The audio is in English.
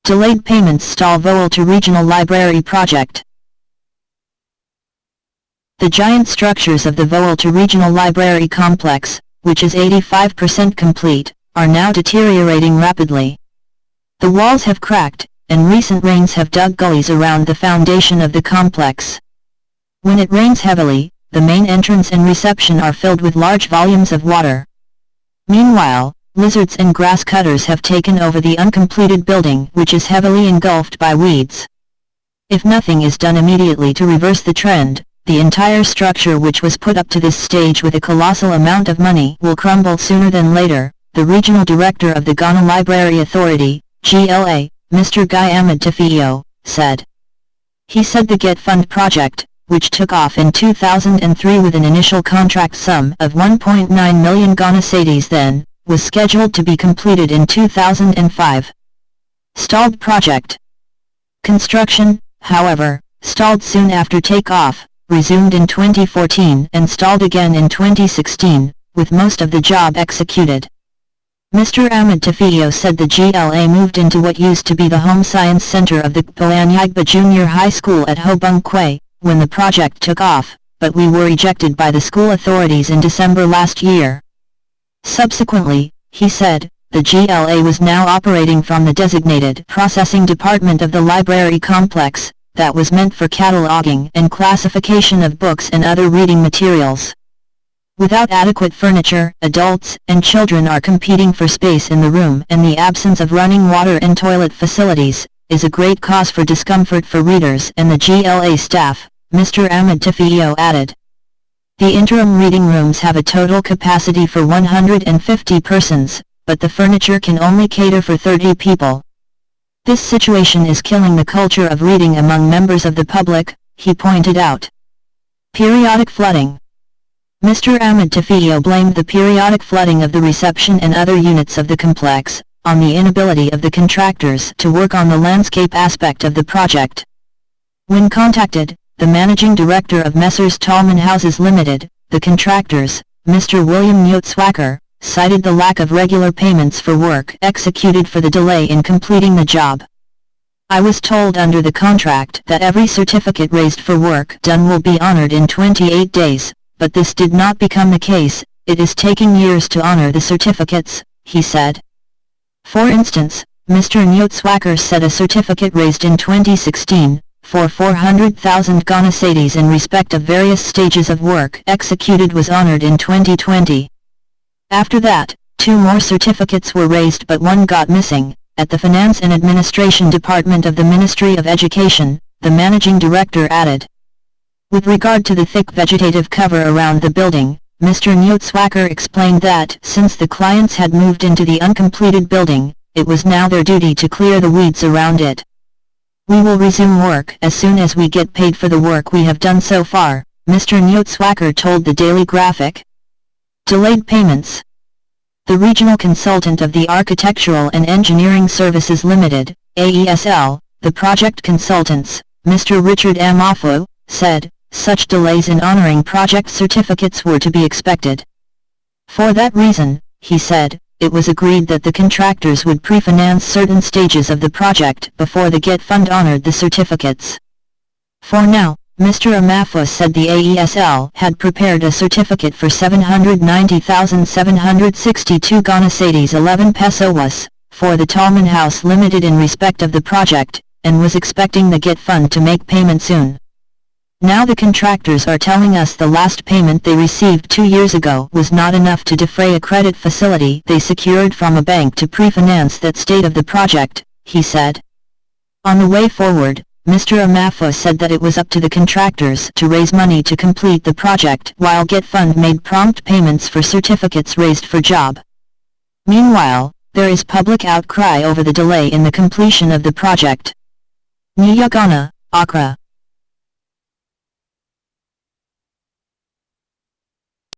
Delayed payments stall Volta Regional Library project. The giant structures of the Volta Regional Library complex, which is 85% complete, are now deteriorating rapidly. The walls have cracked, and recent rains have dug gullies around the foundation of the complex. When it rains heavily, the main entrance and reception are filled with large volumes of water. Meanwhile, lizards and grass cutters have taken over the uncompleted building, which is heavily engulfed by weeds. If nothing is done immediately to reverse the trend, the entire structure, which was put up to this stage with a colossal amount of money, will crumble sooner than later, the regional director of the Ghana Library Authority, GLA, Mr. Guy Ahmed Tafio, said. He said the Get Fund project, which took off in 2003 with an initial contract sum of 1.9 million Ghana cedis then, was scheduled to be completed in 2005. Stalled project. Construction, however, stalled soon after takeoff, resumed in 2014 and stalled again in 2016, with most of the job executed. Mr. Ahmed Tafio said the GLA moved into what used to be the Home Science Center of the Kpoanyagba Junior High School at Hobunkwe, when the project took off, but we were ejected by the school authorities in December last year. Subsequently, he said, the GLA was now operating from the designated processing department of the library complex, that was meant for cataloging and classification of books and other reading materials. Without adequate furniture, adults and children are competing for space in the room, and the absence of running water and toilet facilities is a great cause for discomfort for readers and the GLA staff, Mr. Ahmed Tafio added. The interim reading rooms have a total capacity for 150 persons, but the furniture can only cater for 30 people. This situation is killing the culture of reading among members of the public, he pointed out. Periodic flooding. Mr. Ahmed Tafio blamed the periodic flooding of the reception and other units of the complex on the inability of the contractors to work on the landscape aspect of the project. When contacted, the managing director of Messrs. Tallman Houses Limited, the contractors, Mr. William Nyotswacker, cited the lack of regular payments for work executed for the delay in completing the job. I was told under the contract that every certificate raised for work done will be honored in 28 days, but this did not become the case. It is taking years to honor the certificates, he said. For instance, Mr. Nyotswacker said a certificate raised in 2016, for 400,000 Ghana cedis in respect of various stages of work executed was honored in 2020. After that, 2 more certificates were raised but one got missing, at the Finance and Administration Department of the Ministry of Education, the managing director added. With regard to the thick vegetative cover around the building, Mr. Nyotswacker explained that since the clients had moved into the uncompleted building, it was now their duty to clear the weeds around it. We will resume work as soon as we get paid for the work we have done so far, Mr. Nyotswacker told the Daily Graphic. Delayed payments. The regional consultant of the Architectural and Engineering Services Limited, AESL, the project consultants, Mr. Richard Amafo, said, such delays in honoring project certificates were to be expected. For that reason, he said, it was agreed that the contractors would pre-finance certain stages of the project before the Get Fund honored the certificates. For now, Mr. Amafo said the AESL had prepared a certificate for 790,762 Ghana cedis 11 pesos for the Tallman House Limited in respect of the project, and was expecting the Get Fund to make payment soon. Now the contractors are telling us the last payment they received 2 years ago was not enough to defray a credit facility they secured from a bank to pre-finance that state of the project, he said. On the way forward, Mr. Amafo said that it was up to the contractors to raise money to complete the project while Get Fund made prompt payments for certificates raised for job. Meanwhile, there is public outcry over the delay in the completion of the project. Ghana, Accra.